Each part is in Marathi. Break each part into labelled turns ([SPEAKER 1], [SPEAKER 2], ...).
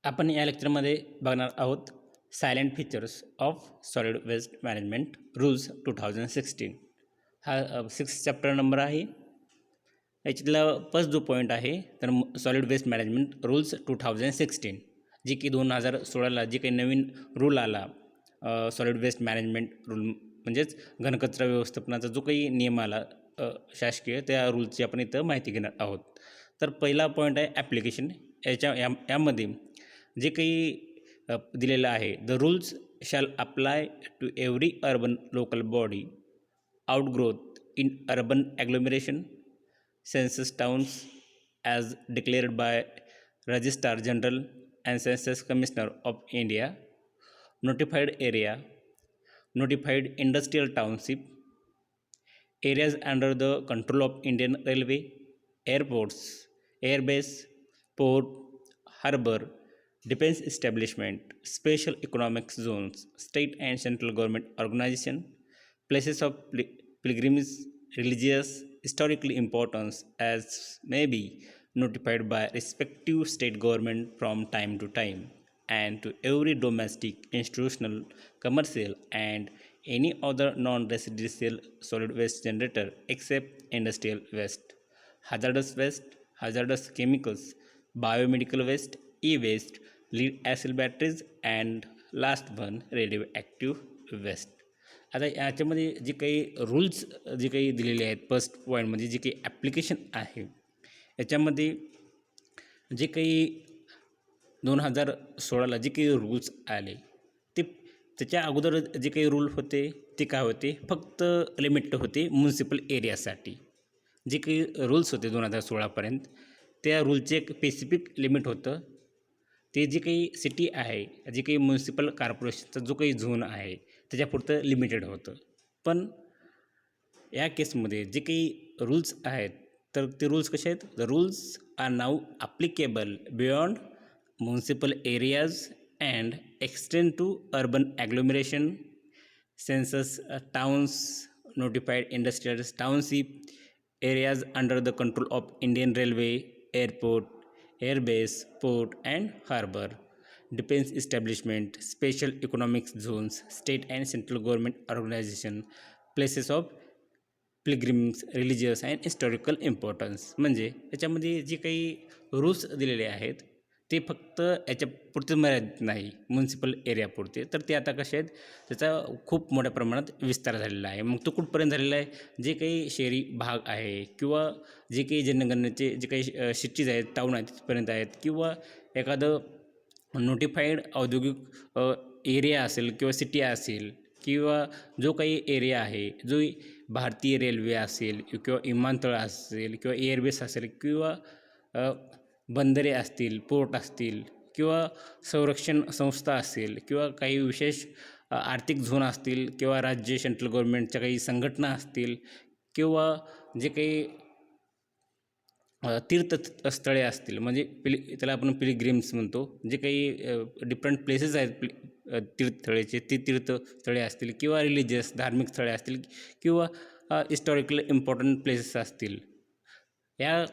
[SPEAKER 1] आपण या लेक्चरमध्ये बघणार आहोत salient features of solid waste management rules 2016. हा 6 चॅप्टर नंबर आहे. याच्यातला फर्स्ट जो पॉईंट आहे तर सॉलिड वेस्ट मॅनेजमेंट रूल्स 2016, जी की 2016ला जी काही नवीन रूल आला सॉलिड वेस्ट मॅनेजमेंट रूल म्हणजेच घनकचरा व्यवस्थापनाचा जो काही नियम आला शासकीय, त्या रूलची आपण इथं माहिती घेणार आहोत. तर पहिला पॉईंट आहे ॲप्लिकेशन. यामध्ये जे काही दिलेलं आहे, the rules shall apply to every urban local body, outgrowth in urban agglomeration, census towns as declared by registrar general and census commissioner of India, notified area, notified industrial township, areas under the control of Indian Railway, airports, airbase, port, harbor, defense establishment, special economic zones, state and central government organization, places of pilgrimage, religious, historically importance as may be notified by respective state government from time to time, and to every domestic, institutional, commercial, and any other non-residential solid waste generator except industrial waste, hazardous waste, hazardous chemicals, biomedical waste, e-waste, lead acid batteries, and last one radioactive waste. आता याच्यामध्ये जे काही रूल्स जे काही दिलेले आहेत फर्स्ट पॉईंटमध्ये जे काही ॲप्लिकेशन आहे, याच्यामध्ये जे काही 2016ला जे काही रूल्स आले ते त्याच्या अगोदर जे काही रूल होते ते काय होते, फक्त लिमिटेड होते म्युन्सिपल एरियासाठी. जे काही रूल्स होते 2016पर्यंत, त्या रूलचे एक स्पेसिफिक लिमिट होतं. ते जे काही सिटी आहे, जे काही म्युन्सिपल कॉर्पोरेशनचा जो काही झोन आहे त्याच्यापुरतं लिमिटेड होतं. पण या केसमध्ये जे काही रूल्स आहेत तर ते रूल्स कसे आहेत, the rules R now applicable beyond municipal areas and extend to urban agglomeration, census towns, notified industrial township, areas under the control of Indian Railway, airport, airbase, port and harbor, defense establishment, special economic zones, state and central government organization, places of pilgrims, religious and historical importance. म्हणजे याच्यामध्ये जे काही रूल्स दिलेले आहेत ते फक्त याच्या पुरते मर्यादित नाही, म्युन्सिपल एरियापुरते. तर ते आता कसे आहेत, त्याचा खूप मोठ्या प्रमाणात विस्तार झालेला आहे. मग तो कुठपर्यंत झालेला आहे, जे काही शहरी भाग आहे किंवा जे काही जनगणनेचे जे काही सिटीज आहेत, टाऊन आहेत तिथपर्यंत आहेत, किंवा एखादं नोटिफाईड औद्योगिक एरिया असेल किंवा सिटी असेल, किंवा जो काही एरिया आहे, जो भारतीय रेल्वे असेल किंवा विमानतळ असेल किंवा एअरबेस असेल किंवा बंदरे असतील, पोर्ट असतील किंवा संरक्षण संस्था असेल किंवा काही विशेष आर्थिक झोन असतील किंवा राज्य सेंट्रल गव्हर्नमेंटच्या काही संघटना असतील किंवा जे काही तीर्थस्थळे असतील, म्हणजे त्याला आपण पिलग्रिम्स म्हणतो, जे काही डिफरंट प्लेसेस आहेत तीर्थस्थळेचे, ती तीर्थस्थळे असतील किंवा रिलिजियस धार्मिक स्थळे असतील किंवा हिस्टॉरिकल इम्पॉर्टंट प्लेसेस असतील. या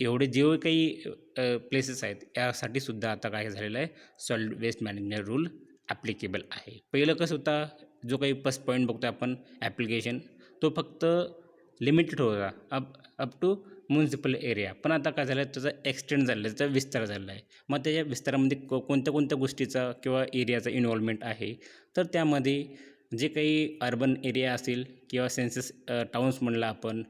[SPEAKER 1] एवढे जे काही प्लेसेस आहेत यासाठी सुद्धा आता काय झालेलं आहे, solid waste management rule applicable आहे. पहिलं कसं होता, जो काही फर्स्ट पॉईंट बघतो आपण ॲप्लिकेशन, तो फक्त लिमिटेड होता अप टू म्युन्सिपल एरिया. पण आता काय झालं आहे, त्याचा एक्सटेंड झालेला आहे, त्याचा विस्तार झालेला आहे. मग त्याच्या विस्तारामध्ये कोणत्या कोणत्या गोष्टीचा किंवा एरियाचा इन्व्हॉल्वमेंट आहे, तर त्यामध्ये जे काही अर्बन एरिया असेल किंवा सेन्सस टाउन्स म्हणलं आपण,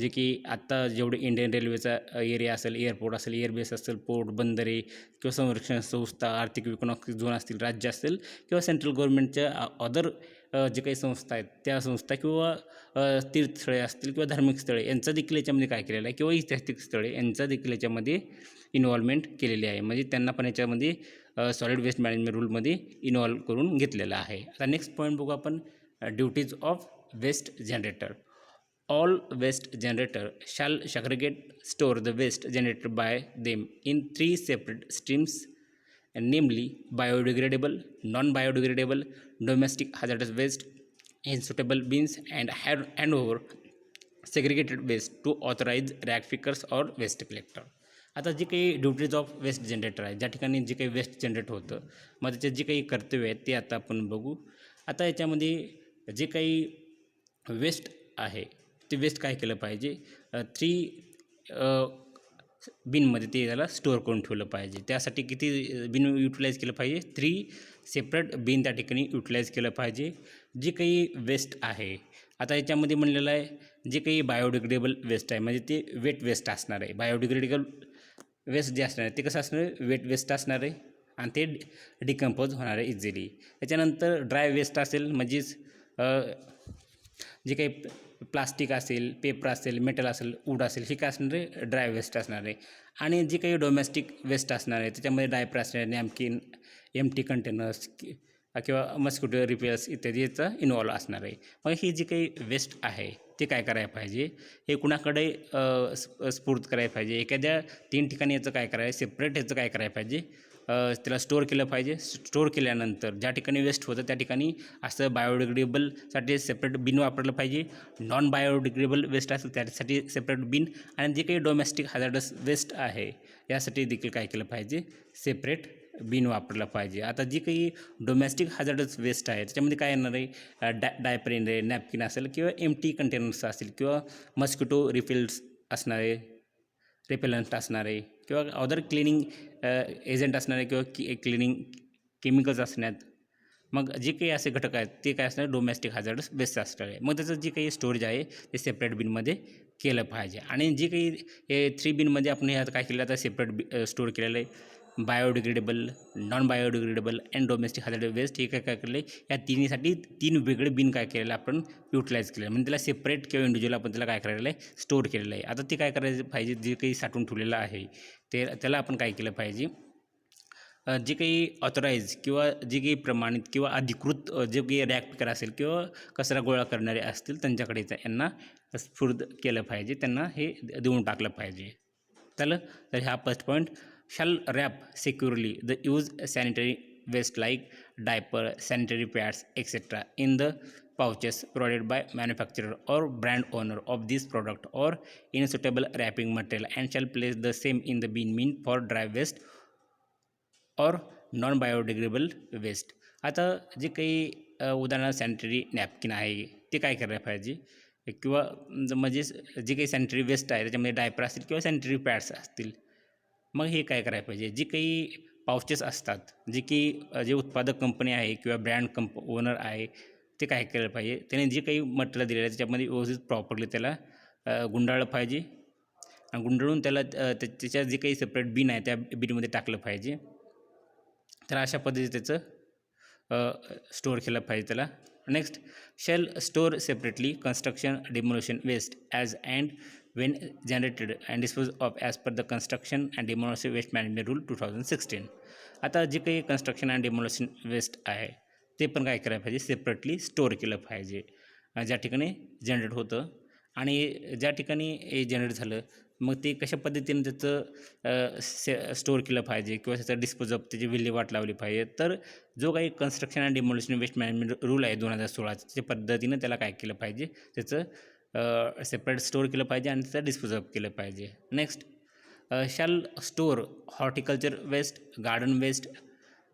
[SPEAKER 1] जे की आत्ता जेवढे इंडियन रेल्वेचा एरिया असेल, एअरपोर्ट असेल, एअरबेस असेल, पोर्ट, बंदरे किंवा संरक्षण संस्था, आर्थिक इकॉनॉमिक झोन असतील, राज्य असेल किंवा सेंट्रल गव्हर्नमेंटच्या अदर जे काही संस्था आहेत त्या संस्था किंवा तीर्थस्थळे असतील किंवा धार्मिक स्थळे, यांचा देखील याच्यामध्ये काय केलेलं आहे, किंवा ऐतिहासिक स्थळे यांचा देखील याच्यामध्ये इन्व्हॉल्वमेंट केलेली आहे. म्हणजे त्यांना पण याच्यामध्ये सॉलिड वेस्ट मॅनेजमेंट रूलमध्ये इन्व्हॉल्व करून घेतलेलं आहे. आता नेक्स्ट पॉईंट बघू आपण, duties of waste generator. All waste generator shall segregate, store the waste generated by them in 3 separate streams, namely biodegradable, non-biodegradable, domestic hazardous waste, in-suitable bins, and hand over segregated waste to authorized rag pickers or waste collector. आता जे काही ड्युटीज ऑफ वेस्ट जनरेटर आहे, ज्या ठिकाणी जे काही वेस्ट जनरेट होतं, मग त्याचे जे काही कर्तव्य आहेत ते आता आपण बघू. आता याच्यामध्ये जे काही वेस्ट आहे ते वेस्ट काय केलं पाहिजे, 3 बिनमध्ये ते त्याला स्टोअर करून ठेवलं पाहिजे. त्यासाठी किती बिन युटिलाइज केलं पाहिजे, 3 सेपरेट बिन त्या ठिकाणी युटिलाइज केलं पाहिजे. जे काही वेस्ट आहे, आता याच्यामध्ये म्हणलेलं आहे जे काही बायोडिग्रेडेबल वेस्ट आहे म्हणजे ते वेट वेस्ट असणार आहे. बायोडिग्रेडेबल वेस्ट जे असणार आहे ते कसं असणार आहे, वेट वेस्ट असणार आहे आणि ते डिकम्पोज होणार आहे इझिली. त्याच्यानंतर ड्राय वेस्ट असेल म्हणजेच जे काही प्लास्टिक असेल, पेपर असेल, मेटल असेल, वूड असेल, हे काय असणार आहे, ड्राय वेस्ट असणार आहे. आणि जे काही डोमेस्टिक वेस्ट असणार आहे त्याच्यामध्ये डायपर असणार, नॅपकिन, एम्प्टी कंटेनर्स किंवा मस्किटो रिपेअर्स इत्यादी याचा इन्व्हॉल्व असणार आहे. मग ही जी काही वेस्ट आहे ते काय करायला पाहिजे, हे कुणाकडे स्फूर्त करायला पाहिजे. एखाद्या 3 ठिकाणी याचं काय करायचं, सेपरेट ह्याचं काय करायला पाहिजे, त्याला स्टोअर केलं पाहिजे. स्टोअर केल्यानंतर ज्या ठिकाणी वेस्ट होतं त्या ठिकाणी असं बायोडिग्रेडेबलसाठी सेपरेट बिन वापरलं पाहिजे. नॉन बायोडिग्रेडेबल वेस्ट असेल त्यासाठी सेपरेट बिन, आणि जे काही डोमेस्टिक हॅझार्डस वेस्ट आहे यासाठी देखील काय केलं पाहिजे, सेपरेट बिन वापरलं पाहिजे. आता जी काही डोमेस्टिक हॅझार्डस वेस्ट आहे त्याच्यामध्ये काय येणार आहे, डायपर येणार आहे, नॅपकिन असेल किंवा एम्प्टी कंटेनर्स असतील किंवा मस्किटो रिफिल्स असणारे, रिपेलंट असणारे किंवा अदर क्लिनिंग एजंट असणारे किंवा क्लिनिंग केमिकल्स असण्यात. मग जे काही असे घटक आहेत ते काय असणार, डोमेस्टिक हॅझार्डस वेस्ट असणार आहे. मग त्याचं जे काही स्टोरेज आहे ते सेपरेट बिनमध्ये केलं पाहिजे. आणि जे काही हे 3 बिनमध्ये आपण हे आता काय केलं, आता सेपरेट स्टोअर केलेलं आहे. Biodegradable, non biodegradable and domestic hazardous waste हे काय केलं आहे, या तिन्हीसाठी 3 वेगळे बिन काय केलेलं आपण युटिलाइज केलं आहे. म्हणजे त्याला सेपरेट किंवा इंडिव्हिज्युअल आपण त्याला काय करायला आहे, स्टोअर केलेलं आहे. आता ते काय करायचं पाहिजे, जे काही साठवून ठेवलेलं आहे त्याला आपण काय केलं पाहिजे, जे काही ऑथराईज किंवा जे काही प्रमाणित किंवा अधिकृत जे काही रॅक पिकर असेल किंवा कचरा गोळा करणारे असतील त्यांच्याकडे यांना स्फूर्त केलं पाहिजे, त्यांना हे देऊन टाकलं पाहिजे. तर ह्या first point, shall wrap securely the use sanitary waste like diaper, sanitary pads etcetera in the pouches provided by manufacturer or brand owner of this product or in suitable wrapping material and shall place the same in the bin mean for dry waste और नॉन बायोडिग्रेडेबल वेस्ट. आता जे काही उदाहरणार्थ सॅनिटरी नॅपकिन आहे ते काय करायला पाहिजे, किंवा म्हणजे जे काही सॅनिटरी वेस्ट आहे त्याच्यामध्ये डायपर असतील किंवा सॅनिटरी पॅड्स असतील, मग हे काय करायला पाहिजे, जे काही पाउचेस असतात, जे की जे उत्पादक कंपनी आहे किंवा ब्रँड ओनर आहे ते काय केलं पाहिजे, त्याने जे काही मटेरियल दिलेलं आहे त्याच्यामध्ये व्यवस्थित प्रॉपरली त्याला गुंडाळलं पाहिजे. आणि गुंडाळून त्याला त्याच्या जे काही सेपरेट बिन आहे त्या बिनमध्ये टाकलं पाहिजे. तर अशा पद्धतीने त्याचं स्टोअर केलं पाहिजे त्याला. Next, shall store separately construction demolition waste as and when generated and dispose of as per the construction and demolition waste management rule 2016. आता जे काही कन्स्ट्रक्शन अँड डिमोलिशन वेस्ट आहे ते पण काय करायला पाहिजे, सेपरेटली स्टोअर केलं पाहिजे ज्या ठिकाणी जनरेट होतं. आणि ज्या ठिकाणी हे जनरेट झालं मग ते कशा पद्धतीने त्याचं स्टोअर केलं पाहिजे किंवा त्याचा डिस्पोज ऑफ त्याची विल्हेवाट लावली पाहिजे. तर जो काही construction and demolition waste management rule आहे 2016 त्या पद्धतीनं त्याला काय केलं पाहिजे, त्याचं सेपरेट स्टोअर केलं पाहिजे आणि त्याचा डिस्पोज ऑफ केलं पाहिजे. Next, shall store horticulture waste, garden waste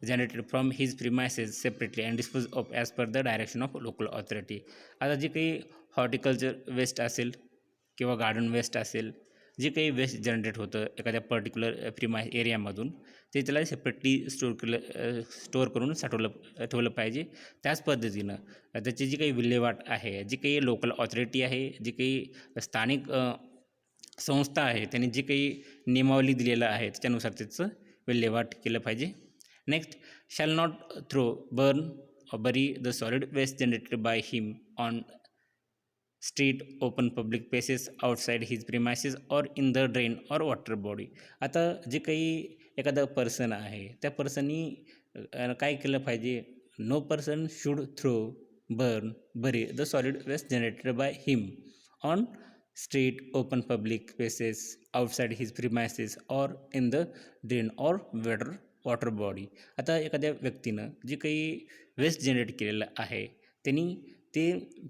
[SPEAKER 1] generated from his premises separately and dispose of as per the direction of local authority. आता जे काही हॉर्टिकल्चर वेस्ट असेल किंवा गार्डन वेस्ट असेल, जे काही वेस्ट जनरेट होतं एखाद्या पर्टिक्युलर प्रिमाय एरियामधून, ते त्याला सेपरेटली स्टोअर करून ठेवलं पाहिजे. त्याच पद्धतीनं त्याची जी काही विल्हेवाट आहे, जी काही लोकल ऑथॉरिटी आहे, जी काही स्थानिक संस्था आहे त्यांनी जी काही नियमावली दिलेलं आहे त्याच्यानुसार त्याचं विल्हेवाट केलं पाहिजे. Next, shall not throw, burn or bury the solid waste generated by him on street, open public places, outside his premises or in the drain or water body. आता जे काही एखादा पर्सन आहे त्या पर्सननी काय केलं पाहिजे, no person should throw, burn, bury the solid waste generated by him on street, open public places, outside his premises or in the drain or water body. आता एखाद्या व्यक्तीनं जे काही वेस्ट जनरेट केलेलं आहे त्यांनी ते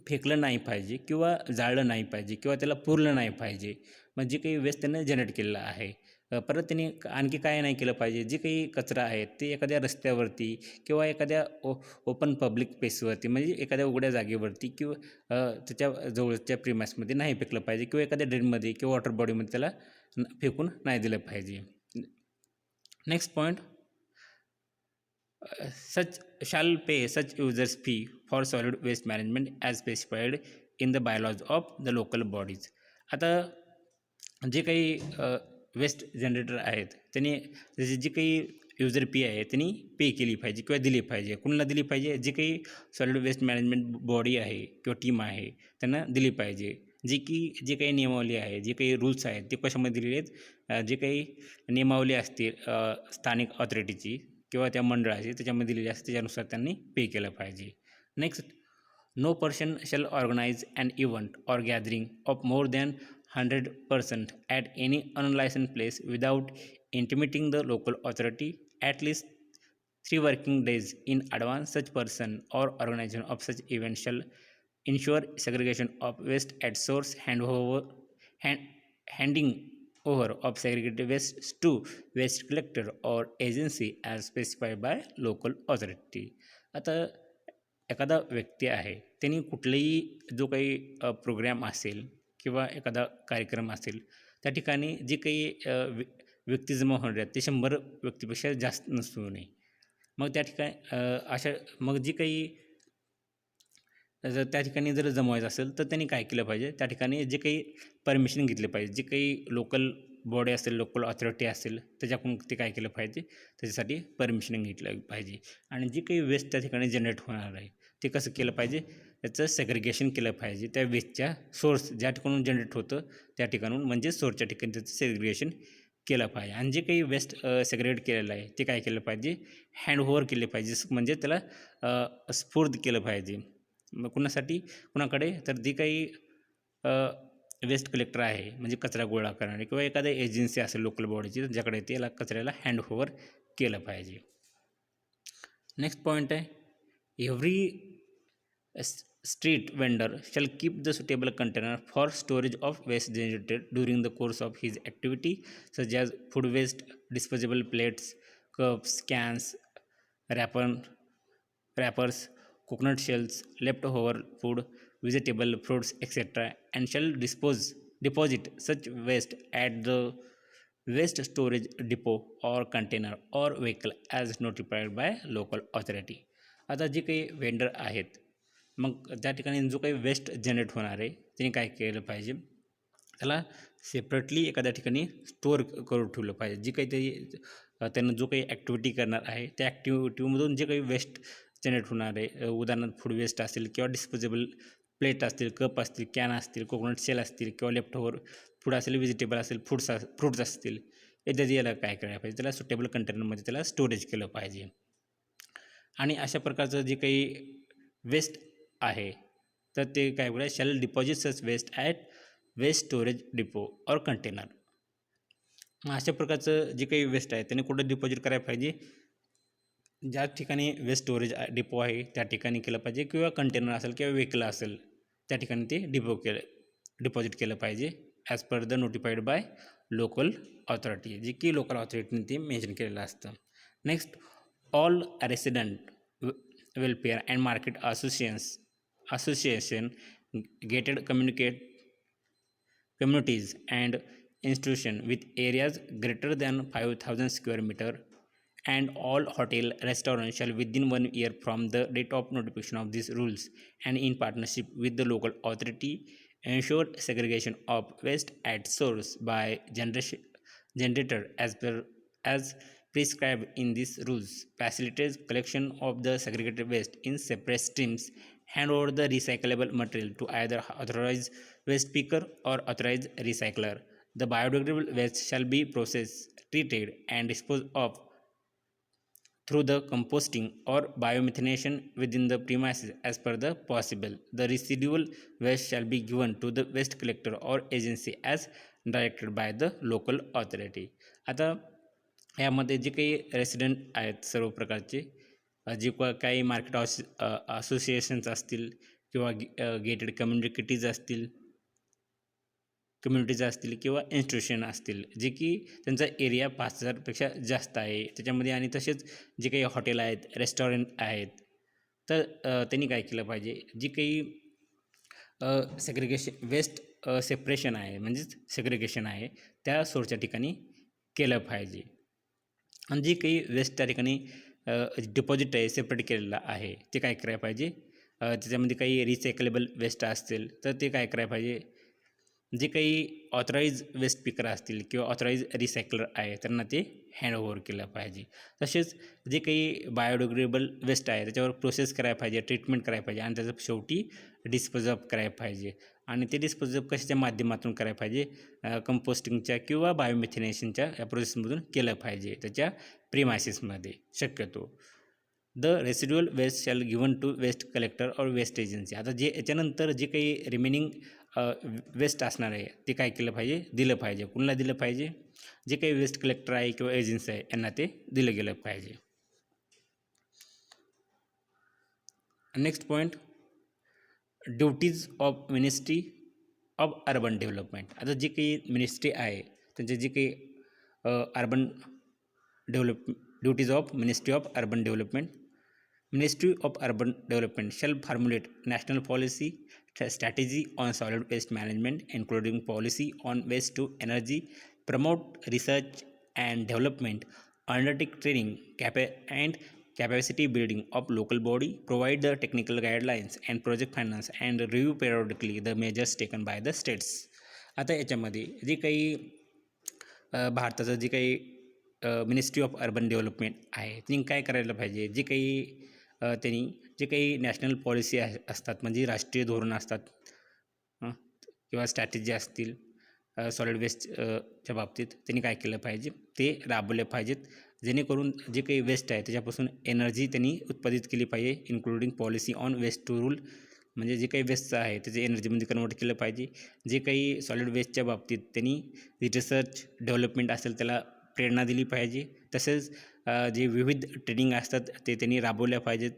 [SPEAKER 1] फेकलं नाही पाहिजे किंवा जाळलं नाही पाहिजे किंवा त्याला पुरलं नाही पाहिजे. मग जे काही वेस्ट त्यानं जनरेट केलेलं आहे परत त्यांनी आणखी काय नाही केलं पाहिजे, जे काही कचरा आहे ते एखाद्या रस्त्यावरती किंवा एखाद्या ओपन पब्लिक प्लेसवरती म्हणजे एखाद्या उघड्या जागेवरती किंवा त्याच्या जवळच्या प्रिमासमध्ये नाही फेकलं पाहिजे किंवा एखाद्या ड्रेनमध्ये किंवा वॉटर बॉडीमध्ये त्याला फेकून नाही दिलं पाहिजे. Next point, such shall pay such users fee for solid waste management as specified in the bylaws of the local bodies. आता जे काही वेस्ट जनरेटर आहेत त्यांनी त्याची जी काही युजर फी आहे त्यांनी पे केली पाहिजे किंवा दिली पाहिजे. कुणाला दिली पाहिजे? जे काही सॉलिड वेस्ट मॅनेजमेंट बॉडी आहे किंवा टीम आहे त्यांना दिली पाहिजे. जे काही नियमावली आहे, जे काही रूल्स आहेत ते कशामध्ये दिलेले आहेत, जे काही नियमावली असतील स्थानिक ऑथॉरिटीची किंवा त्या मंडळाची त्याच्यामध्ये दिलेली असते त्याच्यानुसार त्यांनी पे केलं पाहिजे. Next, no person shall organise an event or gathering of more than 100% at any unlicensed place without intimating the local authority at least 3 working days in advance. Such person or organization of such event shall ensure segregation of waste at source, handing over of segregated waste to waste collector or agency as specified by local authority. आता एखादा व्यक्ती आहे त्यांनी कुठलाही जो काही प्रोग्रॅम असेल किंवा एखादा कार्यक्रम असेल त्या ठिकाणी जे काही व्यक्ती जमा होणार आहेत ते 100 व्यक्तीपेक्षा जास्त नसू नये. मग त्या ठिकाणी मग जी काही त्या ठिकाणी जर जमवायचं असेल तर त्यांनी काय केलं पाहिजे, त्या ठिकाणी जे काही परमिशन घेतले पाहिजे, जे काही लोकल बॉडी असेल, लोकल ऑथॉरिटी असेल त्याच्याकडून ते काय केलं पाहिजे, त्याच्यासाठी परमिशन घेतलं पाहिजे. आणि जे काही वेस्ट त्या ठिकाणी जनरेट होणार आहे ते कसं केलं पाहिजे, त्याचं सेग्रिगेशन केलं पाहिजे. त्या वेस्टच्या सोर्स ज्या ठिकाणून जनरेट होतं त्या ठिकाणून म्हणजे सोर्सच्या ठिकाणी त्याचं सेग्रिगेशन केलं पाहिजे. आणि जे काही वेस्ट सेग्रिगेट केलेलं आहे ते काय केलं पाहिजे, हँडओव्हर केले पाहिजे, म्हणजे त्याला स्फूर्त केलं पाहिजे. मग कुणाकडे तर जी काही वेस्ट कलेक्टर आहे म्हणजे कचरा गोळा करणारे किंवा एखाद्या एजन्सी असेल लोकल बॉडीची ज्याकडे त्याला कचऱ्याला हँडओव्हर केलं पाहिजे. नेक्स्ट पॉईंट आहे, every street vendor shall keep the suitable container for storage of waste generated during the course of his activity, such as food waste, disposable plates, cups, cans, wrappers, coconut shells, leftover food, vegetable, fruits, etc., and shall deposit such waste at the waste storage depot or container or vehicle as notified by local authority. आता जे काही वेंडर आहेत मग त्या ठिकाणी जो काही वेस्ट जनरेट होणार आहे त्यांनी काय केलं पाहिजे, त्याला सेपरेटली एखाद्या ठिकाणी स्टोअर करून ठेवलं पाहिजे. जी काही ते त्यांना जो काही ॲक्टिव्हिटी करणार आहे त्या ॲक्टिव्हिटीमधून जे काही वेस्ट जनरेट होणार आहे, उदाहरणार्थ फूड वेस्ट असेल किंवा डिस्पोजेबल प्लेट असतील, कप असतील, कॅन असतील, कोकोनट शेल असतील किंवा लेफ्टओव्हर फूड असेल, व्हेजिटेबल असेल, फ्रूट्स असतील इत्यादी याला काय करायला पाहिजे, त्याला सुटेबल कंटेनरमध्ये त्याला स्टोरेज केलं पाहिजे. आणि अशा प्रकारचं जे काही वेस्ट आहे तर ते काय करायचं, shall deposit such waste at waste storage depot or container. अशा प्रकारचं जे काही वेस्ट आहे त्याने कुठं डिपॉझिट करायला पाहिजे, ज्या ठिकाणी वेस्ट स्टोरेज डिपो आहे त्या ठिकाणी केलं पाहिजे किंवा कंटेनर असेल किंवा व्हेकल असेल त्या ठिकाणी ते डिपॉझिट केलं पाहिजे as per the notified by local authority, जे की लोकल ऑथॉरिटीने ते मेन्शन केलेलं असतं. Next, all resident welfare and market association gated communities and institution with areas greater than 5,000 square meter and all hotel restaurants shall within 1 year from the date of notification of these rules and in partnership with the local authority ensure segregation of waste at source by generator as prescribed in these rules, facilitates collection of the segregated waste in separate streams, hand over the recyclable material to either authorized waste picker or authorized recycler. The biodegradable waste shall be processed, treated, and disposed of through the composting or biomethanation within the premises as per the possible. The residual waste shall be given to the waste collector or agency as directed by the local authority. आता यामध्ये जे काही रेसिडेंट आहेत सर्व प्रकारचे, जे काही मार्केट असोसिएशन्स असतील किंवा गेटेड कम्युनिटीज असतील कम्युनिटीज असतील किंवा इन्स्टिट्यूशन असतील जे की त्यांचा एरिया 5,000पेक्षा जास्त आहे त्याच्यामध्ये, आणि तसेच जे काही हॉटेल आहेत, रेस्टॉरंट आहेत, तर त्यांनी काय केलं पाहिजे, जी काही सेग्रिगेशन वेस्ट सेपरेशन आहे म्हणजेच सेग्रिगेशन आहे त्या सोर्सच्या ठिकाणी केलं पाहिजे. आणि जी काही वेस्ट त्या ठिकाणी डिपॉझिट आहे सेपरेट केलेला आहे ते काय करायला पाहिजे, त्याच्यामध्ये काही रिसायकलेबल वेस्ट असतील तर ते काय करायला पाहिजे, जे काही ऑथराईज वेस्ट पिकर असतील किंवा ऑथराईज रिसायकलर आहे त्यांना ते हँडओव्हर केलं पाहिजे. तसेच जे काही बायोडिग्रेडेबल वेस्ट आहे त्याच्यावर प्रोसेस करायला पाहिजे, ट्रीटमेंट करायला पाहिजे आणि त्याचं शेवटी डिस्पोजअप करायला पाहिजे. आणि ते डिस्पोजअप कशाच्या माध्यमातून करायला पाहिजे, कंपोस्टिंगच्या किंवा बायोमिथेनेशनच्या या प्रोसेसमधून केलं पाहिजे त्याच्या प्रिमायसिसमध्ये शक्यतो. The residual waste shall given to waste collector or waste agency. आता जे याच्यानंतर जे काही रिमेनिंग वेस्ट असणार आहे ते काय केलं पाहिजे, दिलं पाहिजे. कुणाला दिलं पाहिजे, जे काही वेस्ट कलेक्टर आहे किंवा एजन्सी आहे यांना ते दिलं गेलं पाहिजे. Next point, duties of ministry of urban development. आता जी काही मिनिस्ट्री आहे त्यांचे जे काही urban duties of ministry of urban development. Ministry of Urban Development shall formulate national policy strategy on solid waste management, including policy on waste to energy, promote research and development, undertake training and capacity building of local body, provide the technical guidelines and project finance, and review periodically the measures taken by the states. आता याच्यामध्ये जे काही भारताचं जे काही मिनिस्ट्री ऑफ अर्बन डेव्हलपमेंट आहे त्यांनी काय करायला पाहिजे, जे काही त्यांनी जे काही नॅशनल पॉलिसी असतात म्हणजे राष्ट्रीय धोरण असतात किंवा स्ट्रॅटेजी असतील सॉलिड वेस्टच्या बाबतीत त्यांनी काय केलं पाहिजे, ते राबवले पाहिजेत, जेणेकरून जे काही वेस्ट आहे त्याच्यापासून एनर्जी त्यांनी उत्पादित केली पाहिजे, including policy on waste to rule, म्हणजे जे काही वेस्टचं आहे त्याचे एनर्जीमध्ये कन्वर्ट केलं पाहिजे. जे काही सॉलिड वेस्टच्या बाबतीत त्यांनी रिसर्च डेव्हलपमेंट असेल त्याला प्रेरणा दिली पाहिजे. तसेच जे विविध ट्रेनिंग असतात ते त्यांनी राबवल्या पाहिजेत.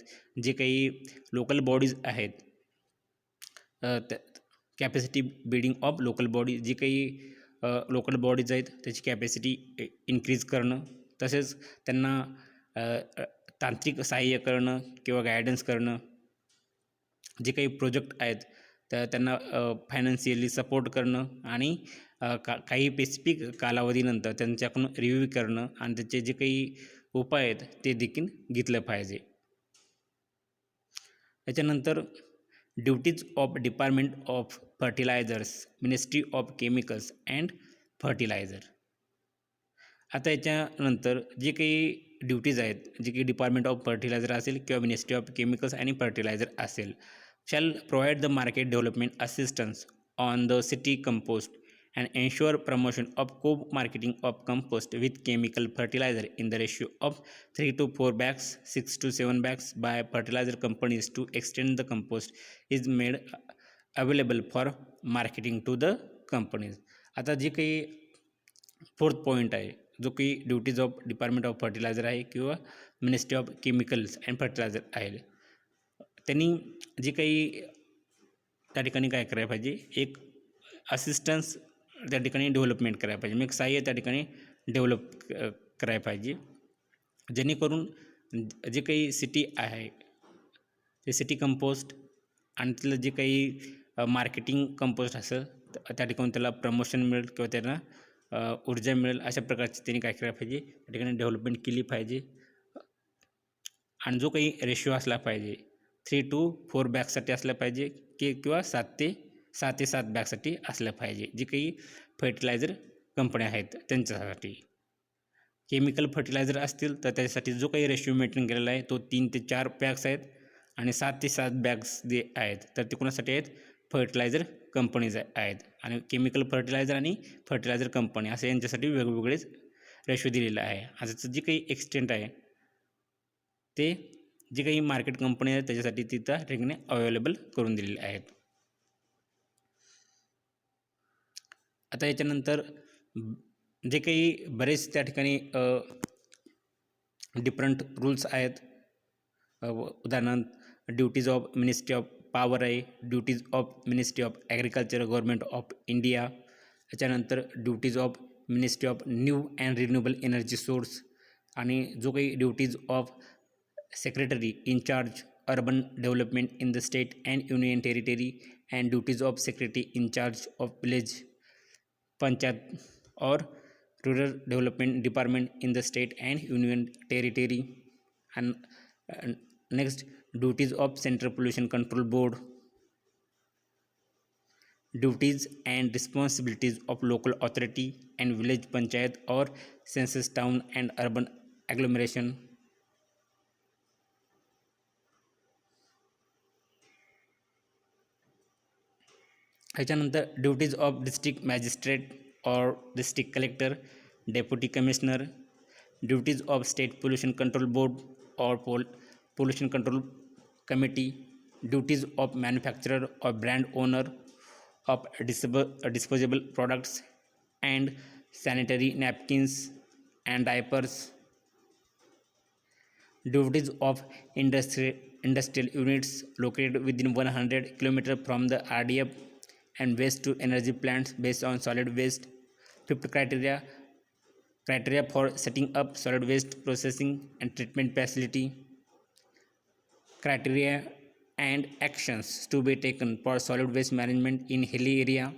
[SPEAKER 1] जे काही लोकल बॉडीज आहेत, capacity building of local body, जी काही लोकल बॉडीज आहेत त्याची कॅपॅसिटी इन्क्रीज करणं, तसेच त्यांना तांत्रिक सहाय्य करणं किंवा गायडन्स करणं, जे काही प्रोजेक्ट आहेत तर त्यांना फायनान्शियली सपोर्ट करणं आणि काही स्पेसिफिक कालावधीनंतर त्यांच्याकडून रिव्ह्यू करणं आणि त्याचे जे काही उपाय आहेत ते देखील घेतलं पाहिजे. त्याच्यानंतर duties of department of fertilisers, ministry of chemicals and fertiliser. आता याच्यानंतर जे काही ड्युटीज आहेत, जे काही डिपार्टमेंट ऑफ फर्टिलायझर असेल किंवा मिनिस्ट्री ऑफ केमिकल्स आणि फर्टिलायझर असेल, shall provide the market development assistance on the city compost and ensure promotion of co-marketing of compost with chemical fertilizer in the ratio of 3 to 4 bags, 6 to 7 bags by fertilizer companies to extend the compost is made available for marketing to the companies. आता जे काही फोर्थ पॉईंट आहे जो की duties of department of fertiliser आहे किंवा ministry of chemicals and fertiliser आहे, त्यांनी जे काही त्या ठिकाणी काय करायला पाहिजे, एक असिस्टन्स त्या ठिकाणी डेव्हलपमेंट करायला पाहिजे, मग एक सहाय्य त्या ठिकाणी डेव्हलप करायला पाहिजे, जेणेकरून जे काही सिटी आहे ते सिटी कंपोस्ट आणि तिथलं जे काही मार्केटिंग कंपोस्ट असेल त्या ठिकाणी त्याला प्रमोशन मिळेल किंवा त्यांना ऊर्जा मिळेल, अशा प्रकारची त्यांनी काय करायला पाहिजे त्या ठिकाणी डेव्हलपमेंट केली पाहिजे. आणि जो काही रेशिओ असला पाहिजे 3 to 4 बॅगसाठी असलं पाहिजे किंवा 6 ते 7 बॅगसाठी असलं पाहिजे. जी काही फर्टिलायझर कंपन्या आहेत त्यांच्यासाठी. केमिकल फर्टिलायझर असतील तर त्याच्यासाठी जो काही रेशिओ मेंटेन केलेला आहे तो 3 ते 4 बॅग्स आहेत आणि 7 ते 7 बॅग्स जे आहेत तर ते कोणासाठी आहेत, फर्टिलायझर कंपनीज आहेत. आणि केमिकल फर्टिलायझर आणि फर्टिलायझर कंपनी असं यांच्यासाठी वेगवेगळेच रेशिओ दिलेला आहे. असं जी काही एक्सटेंट आहे ते जे काही मार्केट कंपनी आहेत त्याच्यासाठी तिथं ठिकाणी अवेलेबल करून दिलेले आहेत. आता याच्यानंतर जे काही बरेच त्या ठिकाणी डिफरंट रूल्स आहेत, उदाहरणार्थ duties of ministry of power आहे, duties of ministry of agriculture government of India, त्याच्यानंतर duties of ministry of new and renewable energy source आणि जो काही duties of secretary in charge urban development in the state and union territory and duties of secretary in charge of village panchayat और rural development department in the state and union territory. And next, duties of central pollution control board, duties and responsibilities of local authority and village panchayat or census town and urban agglomeration. ह्याच्यानंतर ड्युटीज ऑफ डिस्ट्रिक्ट मॅजिस्ट्रेट और district collector deputy commissioner, duties of state pollution control board और pollution control committee, duties of manufacturer और brand owner of disposable products and sanitary napkins and diapers, duties of industrial units located within 100 km from the RDF and waste to energy plants based on solid waste. Fifth criteria for setting up solid waste processing and treatment facility, criteria and actions to be taken for solid waste management in hilly area.